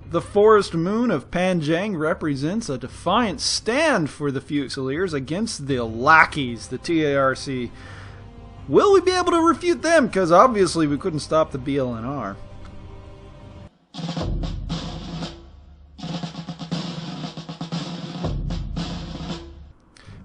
The forest moon of Panjang represents a defiant stand for the Fusiliers against the lackeys, the TARC. Will we be able to refute them? Because obviously we couldn't stop the BLNR.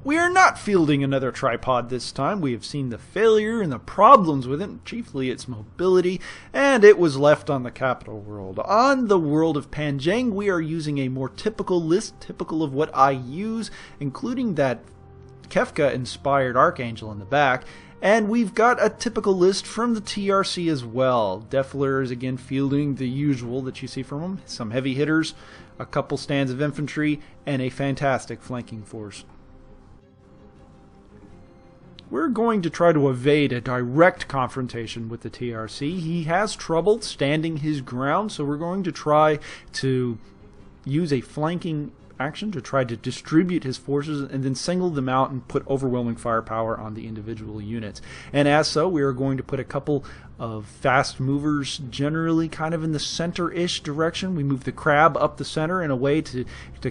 We are not fielding another tripod this time. We have seen the failure and the problems with it, chiefly its mobility, and it was left on the capital world. On the world of Panjang, we are using a more typical list, typical of what I use, including that Kefka-inspired Archangel in the back, and we've got a typical list from the TRC as well. Defler is again fielding the usual that you see from him, some heavy hitters, a couple stands of infantry, and a fantastic flanking force. We're going to try to evade a direct confrontation with the TRC. He has trouble standing his ground, so we're going to try to use a flanking action to try to distribute his forces and then single them out and put overwhelming firepower on the individual units. And as so, we are going to put a couple of fast movers generally kind of in the center-ish direction. We move the crab up the center in a way to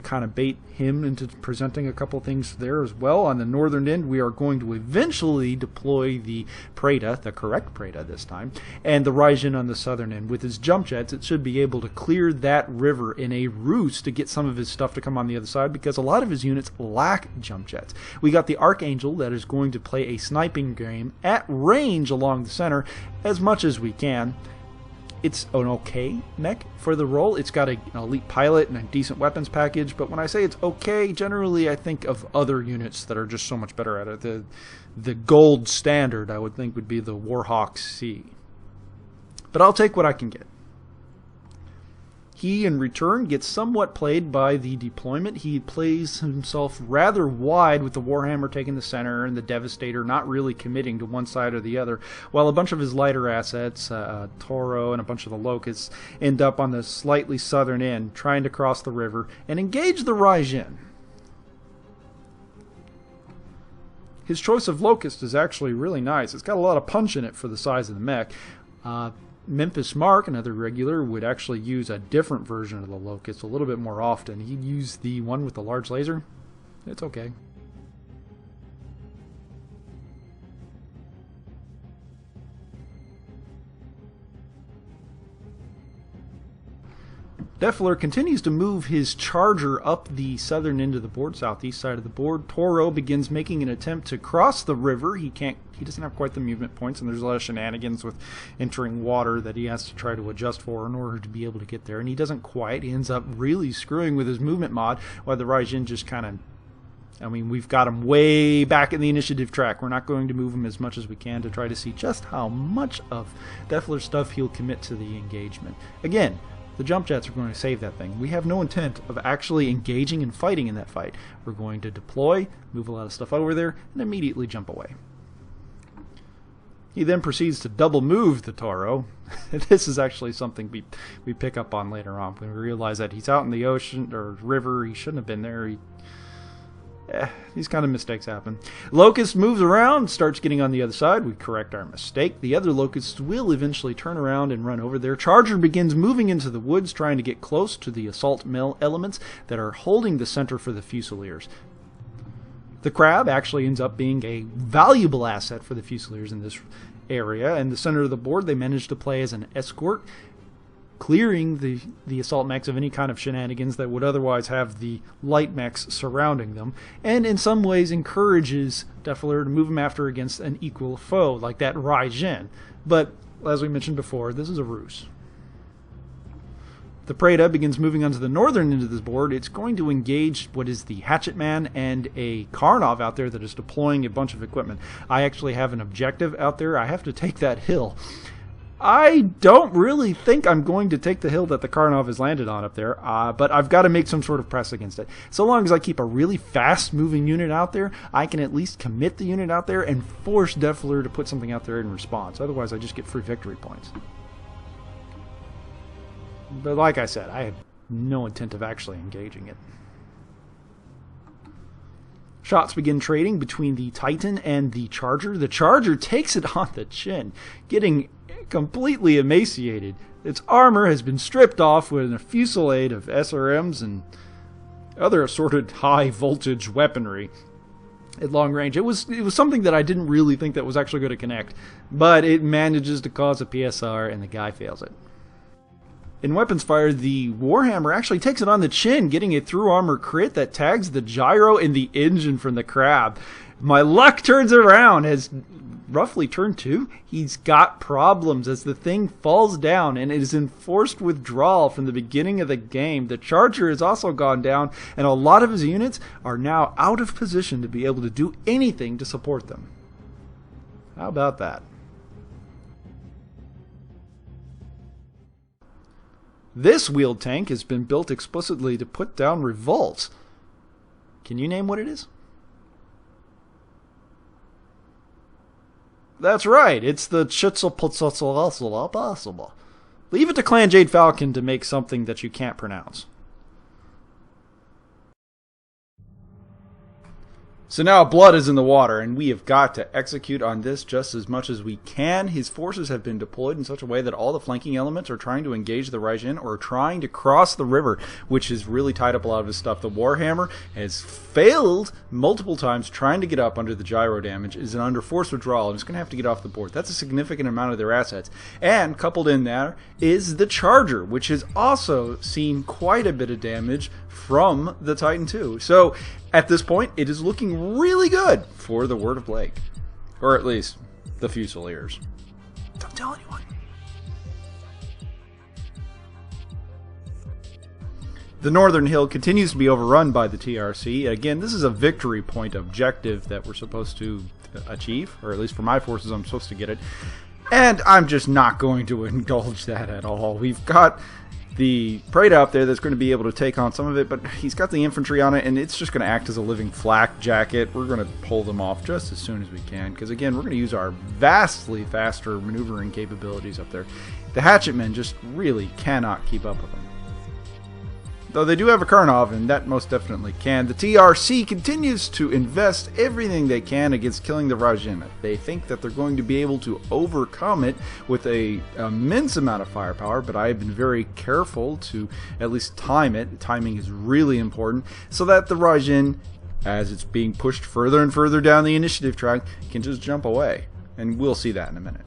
kind of bait him into presenting a couple things there as well. On the northern end, we are going to eventually deploy the Preda, the correct Preda this time, and the Raijin on the southern end. With his jump jets, it should be able to clear that river in a ruse to get some of his stuff to come on the other side, because a lot of his units lack jump jets. We got the Archangel that is going to play a sniping game at range along the center as much as we can. It's an okay mech for the role. It's got an elite pilot and a decent weapons package, but when I say it's okay, generally I think of other units that are just so much better at it. The gold standard, I would think, would be the Warhawk C. But I'll take what I can get. He, in return, gets somewhat played by the deployment. He plays himself rather wide with the Warhammer taking the center and the Devastator not really committing to one side or the other, while a bunch of his lighter assets, Toro and a bunch of the Locusts, end up on the slightly southern end, trying to cross the river and engage the Raijin. His choice of Locust is actually really nice. It's got a lot of punch in it for the size of the mech. Memphis Mark, another regular, would actually use a different version of the Locust a little bit more often. He'd use the one with the large laser. It's okay. Defler continues to move his charger up the southern end of the board, southeast side of the board. Toro begins making an attempt to cross the river. He doesn't have quite the movement points, and there's a lot of shenanigans with entering water that he has to try to adjust for in order to be able to get there, and he doesn't quite. He ends up really screwing with his movement mod, while the Raijin just kind of, I mean, we've got him way back in the initiative track. We're not going to move him as much as we can to try to see just how much of Defler's stuff he'll commit to the engagement. Again, the jump jets are going to save that thing. We have no intent of actually engaging and fighting in that fight. We're going to deploy, move a lot of stuff over there, and immediately jump away. He then proceeds to double move the Toro. This is actually something we pick up on later on when we realize that he's out in the ocean or river. He shouldn't have been there. These kind of mistakes happen. Locust moves around, starts getting on the other side. We correct our mistake. The other Locusts will eventually turn around and run over there. Charger begins moving into the woods, trying to get close to the assault mill elements that are holding the center for the Fusiliers. The Crab actually ends up being a valuable asset for the Fusiliers in this area. In the center of the board, they manage to play as an escort, clearing the assault mechs of any kind of shenanigans that would otherwise have the light mechs surrounding them, and in some ways encourages Defler to move him after against an equal foe, like that Raijin. But, as we mentioned before, this is a ruse. The Preda begins moving onto the northern end of this board. It's going to engage what is the Hatchet Man and a Karnov out there that is deploying a bunch of equipment. I actually have an objective out there. I have to take that hill. I don't really think I'm going to take the hill that the Karnov has landed on up there, but I've got to make some sort of press against it. So long as I keep a really fast-moving unit out there, I can at least commit the unit out there and force Defler to put something out there in response. Otherwise, I just get free victory points. But like I said, I have no intent of actually engaging it. Shots begin trading between the Titan and the Charger. The Charger takes it on the chin, getting completely emaciated. Its armor has been stripped off with a fusillade of SRMs and other assorted high-voltage weaponry at long range. It was something that I didn't really think that was actually going to connect, but it manages to cause a PSR, and the guy fails it. In weapons fire, the Warhammer actually takes it on the chin, getting a through-armor crit that tags the gyro and the engine from the crab. My luck turns around as roughly turn 2, he's got problems as the thing falls down and it is in forced withdrawal from the beginning of the game. The Charger has also gone down, and a lot of his units are now out of position to be able to do anything to support them. How about that? This wheeled tank has been built explicitly to put down revolts. Can you name what it is? That's right, it's the Chitzelputzelsel. Leave it to Clan Jade Falcon to make something that you can't pronounce. So now blood is in the water, and we have got to execute on this just as much as we can. His forces have been deployed in such a way that all the flanking elements are trying to engage the Raijin or trying to cross the river, which has really tied up a lot of his stuff. The Warhammer has failed multiple times trying to get up under the gyro damage, is under forced withdrawal, and is going to have to get off the board. That's a significant amount of their assets. And coupled in there is the Charger, which has also seen quite a bit of damage from the Titan II. So at this point, it is looking really good for the Word of Blake. Or at least, the Fusiliers. Don't tell anyone. The Northern Hill continues to be overrun by the TRC. Again, this is a victory point objective that we're supposed to achieve. Or at least for my forces, I'm supposed to get it. And I'm just not going to indulge that at all. We've got the Preda up there that's going to be able to take on some of it, but he's got the infantry on it, and it's just going to act as a living flak jacket. We're going to pull them off just as soon as we can, because again, we're going to use our vastly faster maneuvering capabilities up there. The hatchetmen just really cannot keep up with them. Though they do have a Karnov, and that most definitely can. The TRC continues to invest everything they can against killing the Raijin. They think that they're going to be able to overcome it with an immense amount of firepower, but I have been very careful to at least time it. Timing is really important, so that the Raijin, as it's being pushed further and further down the initiative track, can just jump away. And we'll see that in a minute.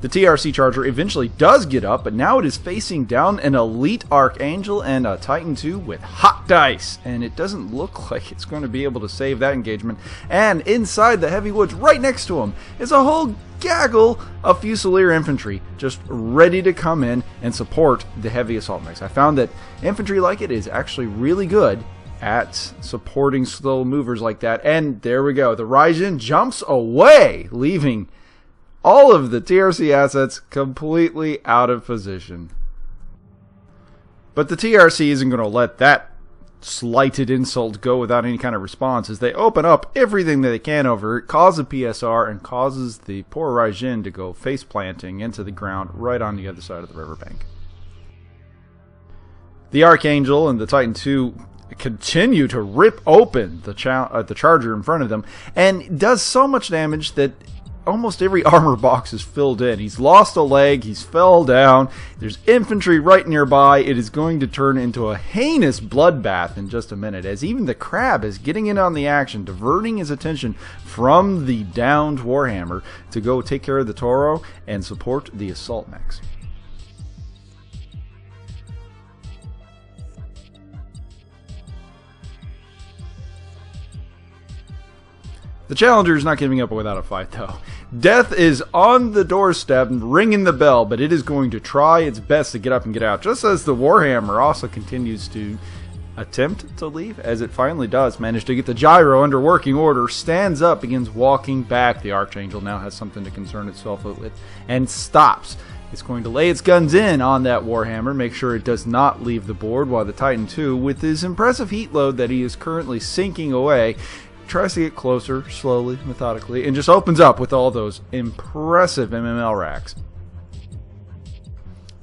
The TRC Charger eventually does get up, but now it is facing down an elite Archangel and a Titan II with hot dice, and it doesn't look like it's going to be able to save that engagement. And inside the heavy woods, right next to him, is a whole gaggle of Fusilier infantry just ready to come in and support the heavy assault mix. I found that infantry like it is actually really good at supporting slow movers like that, and there we go. The Raijin jumps away, leaving all of the TRC assets completely out of position. But the TRC isn't going to let that slighted insult go without any kind of response, as they open up everything that they can over it, cause a PSR, and causes the poor Raijin to go face planting into the ground right on the other side of the riverbank. The Archangel and the Titan II continue to rip open the Charger in front of them, and does so much damage that almost every armor box is filled in. He's lost a leg, he's fell down, there's infantry right nearby. It is going to turn into a heinous bloodbath in just a minute, as even the Crab is getting in on the action, diverting his attention from the downed Warhammer to go take care of the Toro and support the assault mechs. The Challenger is not giving up without a fight, though. Death is on the doorstep and ringing the bell, but it is going to try its best to get up and get out, just as the Warhammer also continues to attempt to leave, as it finally does manage to get the gyro under working order, stands up, begins walking back. The Archangel now has something to concern itself with, and stops. It's going to lay its guns in on that Warhammer, make sure it does not leave the board, while the Titan II, with his impressive heat load that he is currently sinking away, tries to get closer, slowly, methodically, and just opens up with all those impressive MML racks.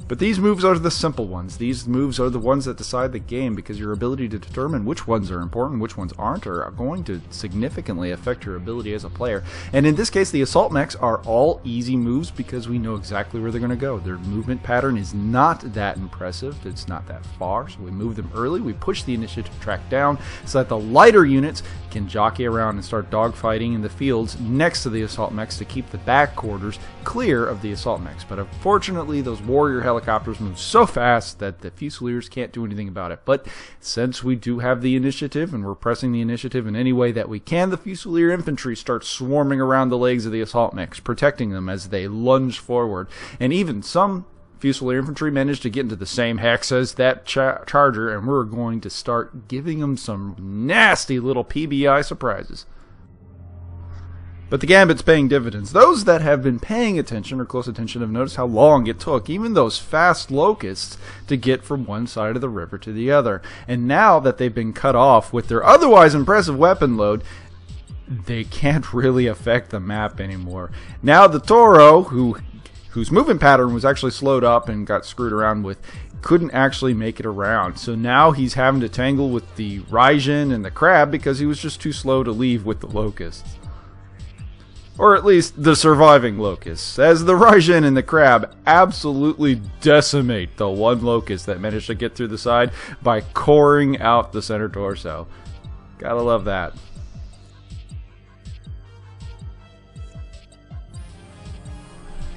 But these moves are the simple ones. These moves are the ones that decide the game, because your ability to determine which ones are important, which ones aren't, are going to significantly affect your ability as a player. And in this case, the assault mechs are all easy moves because we know exactly where they're going to go. Their movement pattern is not that impressive. It's not that far, so we move them early. We push the initiative track down so that the lighter units can jockey around and start dogfighting in the fields next to the assault mechs to keep the back quarters clear of the assault mechs. But unfortunately, those warrior helicopters move so fast that the Fusiliers can't do anything about it. But since we do have the initiative, and we're pressing the initiative in any way that we can, the Fusilier infantry starts swarming around the legs of the assault mechs, protecting them as they lunge forward. And even some Fusilier infantry managed to get into the same hex as that charger, and we're going to start giving them some nasty little PBI surprises. But the gambit's paying dividends. Those that have been paying attention or close attention have noticed how long it took even those fast locusts to get from one side of the river to the other. And now that they've been cut off with their otherwise impressive weapon load, they can't really affect the map anymore. Now the Toro, whose movement pattern was actually slowed up and got screwed around with, couldn't actually make it around. So now he's having to tangle with the Raijin and the Crab because he was just too slow to leave with the locusts. Or at least the surviving locusts, as the Raijin and the Crab absolutely decimate the one locust that managed to get through the side by coring out the center torso. Gotta love that.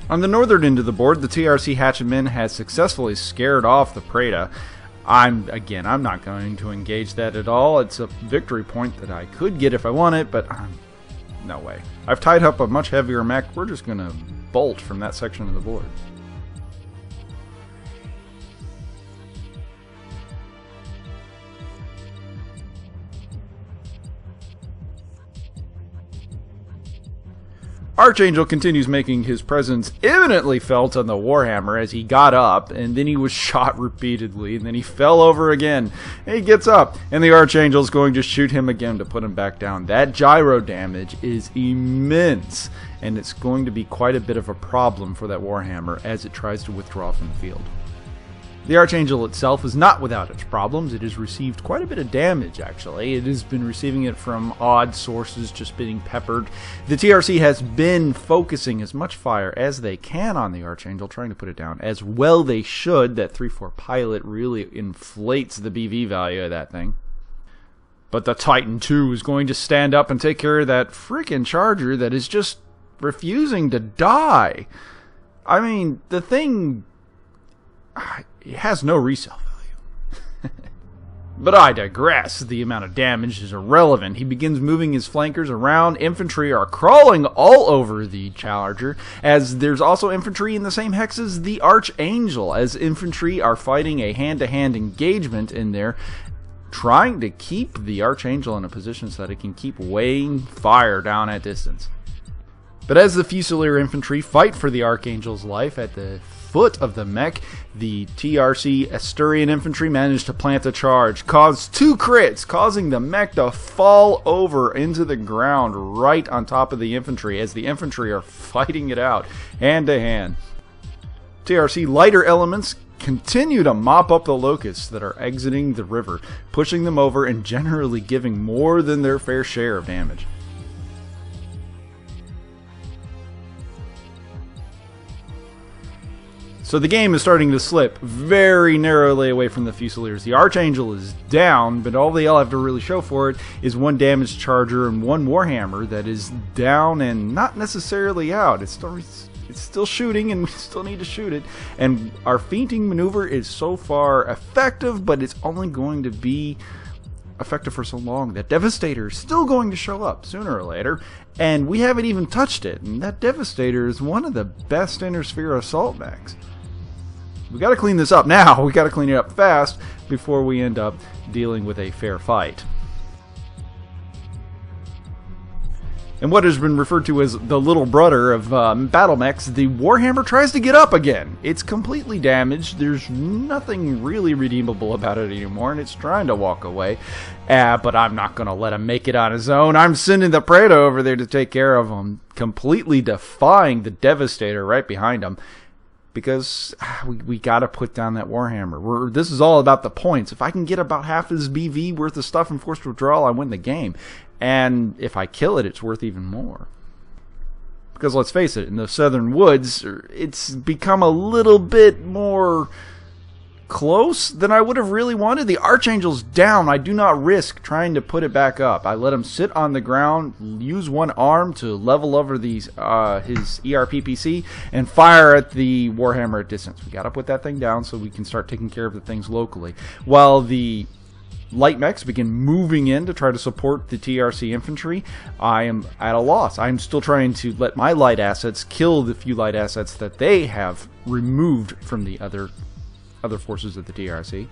On the northern end of the board, the TRC Hatchemin has successfully scared off the Preda. I'm not going to engage that at all. It's a victory point that I could get if I want it, but no way. I've tied up a much heavier mech. We're just going to bolt from that section of the board. Archangel continues making his presence imminently felt on the Warhammer as he got up, and then he was shot repeatedly, and then he fell over again. And he gets up, and the Archangel's going to shoot him again to put him back down. That gyro damage is immense, and it's going to be quite a bit of a problem for that Warhammer as it tries to withdraw from the field. The Archangel itself is not without its problems. It has received quite a bit of damage, actually. It has been receiving it from odd sources, just being peppered. The TRC has been focusing as much fire as they can on the Archangel, trying to put it down. As well they should. That 3-4 pilot really inflates the BV value of that thing. But the Titan II is going to stand up and take care of that freaking Charger that is just refusing to die. I mean, the thing... it has no resale value. But I digress. The amount of damage is irrelevant. He begins moving his flankers around. Infantry are crawling all over the Charger, as there's also infantry in the same hex as the Archangel, as infantry are fighting a hand-to-hand engagement in there, trying to keep the Archangel in a position so that it can keep weighing fire down at distance. But as the Fusilier infantry fight for the Archangel's life at the foot of the mech, the TRC Asturian infantry managed to plant a charge, cause 2 crits, causing the mech to fall over into the ground right on top of the infantry as the infantry are fighting it out hand to hand. TRC lighter elements continue to mop up the locusts that are exiting the river, pushing them over and generally giving more than their fair share of damage. So the game is starting to slip very narrowly away from the Fusiliers. The Archangel is down, but all they all have to really show for it is 1 damaged Charger and 1 Warhammer that is down and not necessarily out. It's still shooting, and we still need to shoot it. And our feinting maneuver is so far effective, but it's only going to be effective for so long. That Devastator is still going to show up sooner or later, and we haven't even touched it. And that Devastator is one of the best Inner Sphere assault mechs. We got to clean this up now. We got to clean it up fast before we end up dealing with a fair fight. And what has been referred to as the little brother of battle mechs, the Warhammer tries to get up again. It's completely damaged. There's nothing really redeemable about it anymore, and it's trying to walk away. But I'm not going to let him make it on his own. I'm sending the Preda over there to take care of him, completely defying the Devastator right behind him. because we got to put down that Warhammer. This is all about the points. If I can get about half of this BV worth of stuff in forced withdrawal, I win the game. And if I kill it, it's worth even more. Because let's face it, in the Southern Woods, it's become a little bit more close than I would have really wanted. The Archangel's down. I do not risk trying to put it back up. I let him sit on the ground, use one arm to level over his ERPPC, and fire at the Warhammer at distance. We got to put that thing down so we can start taking care of the things locally. While the light mechs begin moving in to try to support the TRC infantry, I am at a loss. I'm still trying to let my light assets kill the few light assets that they have removed from the other forces of the TRC,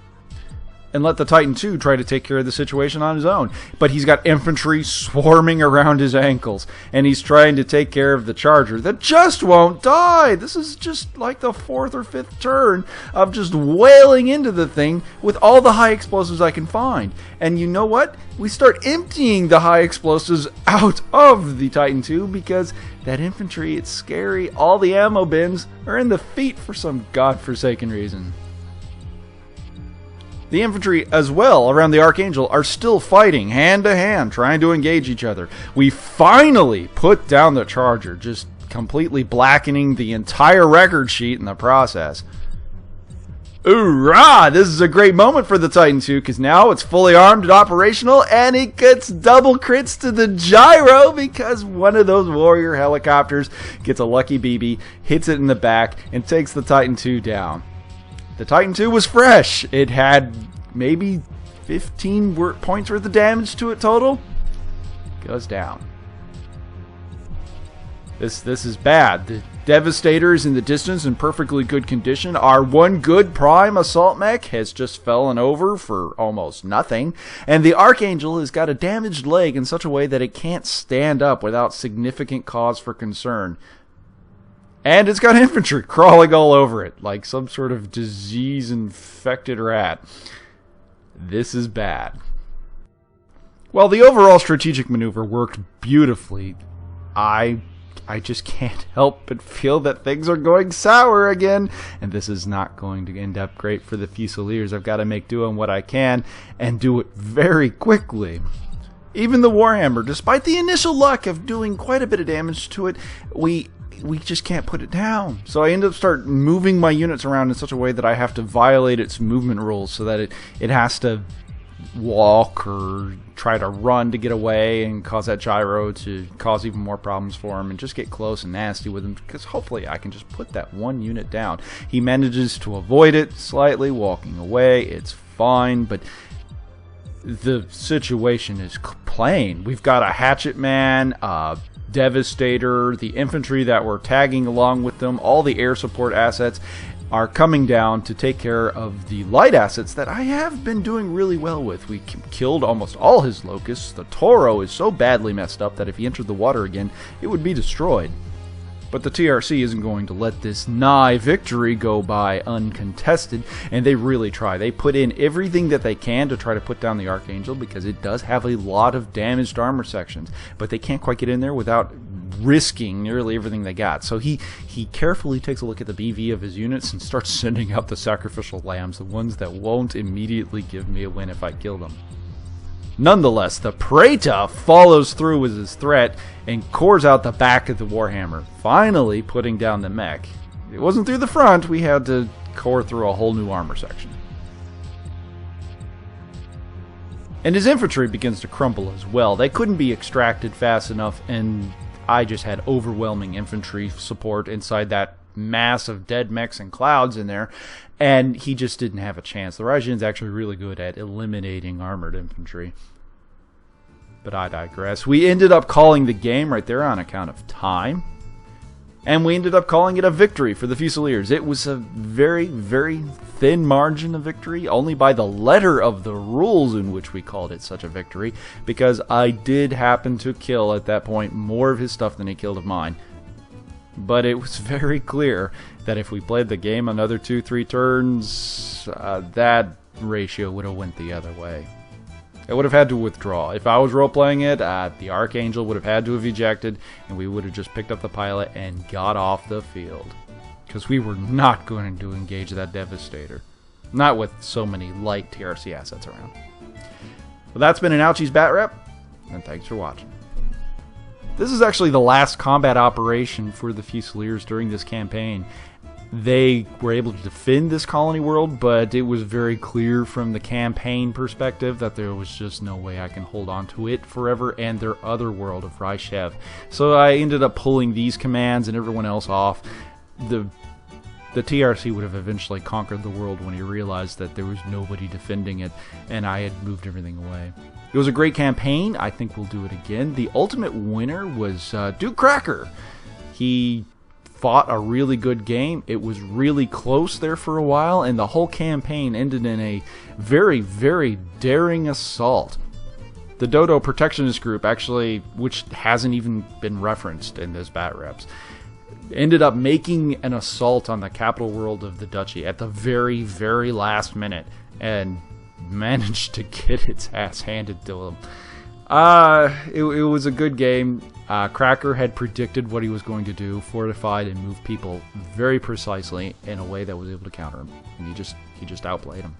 and let the Titan II try to take care of the situation on his own. But he's got infantry swarming around his ankles, and he's trying to take care of the Charger that just won't die. This is just like the 4th or 5th turn of just wailing into the thing with all the high explosives I can find. And you know what? We start emptying the high explosives out of the Titan II because that infantry, it's scary. All the ammo bins are in the feet for some godforsaken reason. The infantry as well around the Archangel are still fighting hand to hand, trying to engage each other. We finally put down the Charger, just completely blackening the entire record sheet in the process. Hoorah! This is a great moment for the Titan II, because now it's fully armed and operational, and it gets double crits to the gyro because one of those warrior helicopters gets a lucky BB, hits it in the back, and takes the Titan II down. The Titan II was fresh. It had maybe 15 points worth of damage to it total. Goes down. This is bad. The Devastators in the distance in perfectly good condition. Our one good prime assault mech has just fallen over for almost nothing. And the Archangel has got a damaged leg in such a way that it can't stand up without significant cause for concern. And it's got infantry crawling all over it, like some sort of disease-infected rat. This is bad. While the overall strategic maneuver worked beautifully, I just can't help but feel that things are going sour again, and this is not going to end up great for the Fusiliers. I've got to make do on what I can, and do it very quickly. Even the Warhammer, despite the initial luck of doing quite a bit of damage to it, we just can't put it down. So I end up start moving my units around in such a way that I have to violate its movement rules so that it has to walk or try to run to get away and cause that gyro to cause even more problems for him, and just get close and nasty with him, because hopefully I can just put that one unit down. He manages to avoid it slightly, walking away. It's fine, but the situation is plain. We've got a hatchet man, Devastator, the infantry that were tagging along with them, all the air support assets are coming down to take care of the light assets that I have been doing really well with. We killed almost all his locusts. The Toro is so badly messed up that if he entered the water again, it would be destroyed. But the TRC isn't going to let this nigh victory go by uncontested, and they really try. They put in everything that they can to try to put down the Archangel, because it does have a lot of damaged armor sections, but they can't quite get in there without risking nearly everything they got. So he carefully takes a look at the BV of his units and starts sending out the sacrificial lambs, the ones that won't immediately give me a win if I kill them. Nonetheless, the Praeta follows through with his threat and cores out the back of the Warhammer, finally putting down the mech. It wasn't through the front. We had to core through a whole new armor section. And his infantry begins to crumble as well. They couldn't be extracted fast enough, and I just had overwhelming infantry support inside that mass of dead mechs and clouds in there, and he just didn't have a chance. The Raijin's actually really good at eliminating armored infantry. But I digress. We ended up calling the game right there on account of time, and we ended up calling it a victory for the Fusiliers. It was a very, very thin margin of victory, only by the letter of the rules in which we called it such a victory, because I did happen to kill at that point more of his stuff than he killed of mine. But it was very clear that if we played the game another 2-3 turns, that ratio would have went the other way. I would have had to withdraw. If I was role-playing it, the Archangel would have had to have ejected, and we would have just picked up the pilot and got off the field. because we were not going to engage that Devastator. Not with so many light TRC assets around. Well, that's been an Ouchies Batrep, and thanks for watching. This is actually the last combat operation for the Fusiliers during this campaign. They were able to defend this colony world, but it was very clear from the campaign perspective that there was just no way I can hold on to it forever and their other world of Ryshev. So I ended up pulling these commands and everyone else off. The TRC would have eventually conquered the world when he realized that there was nobody defending it, and I had moved everything away. It was a great campaign. I think we'll do it again. The ultimate winner was Duke Cracker. He fought a really good game. It was really close there for a while, and the whole campaign ended in a very, very daring assault. The Dodo Protectionist Group, actually, which hasn't even been referenced in this Batreps, ended up making an assault on the capital world of the Duchy at the very, very last minute and managed to get its ass handed to him. It was a good game. Cracker had predicted what he was going to do, fortified and moved people very precisely in a way that was able to counter him, and he just outplayed him.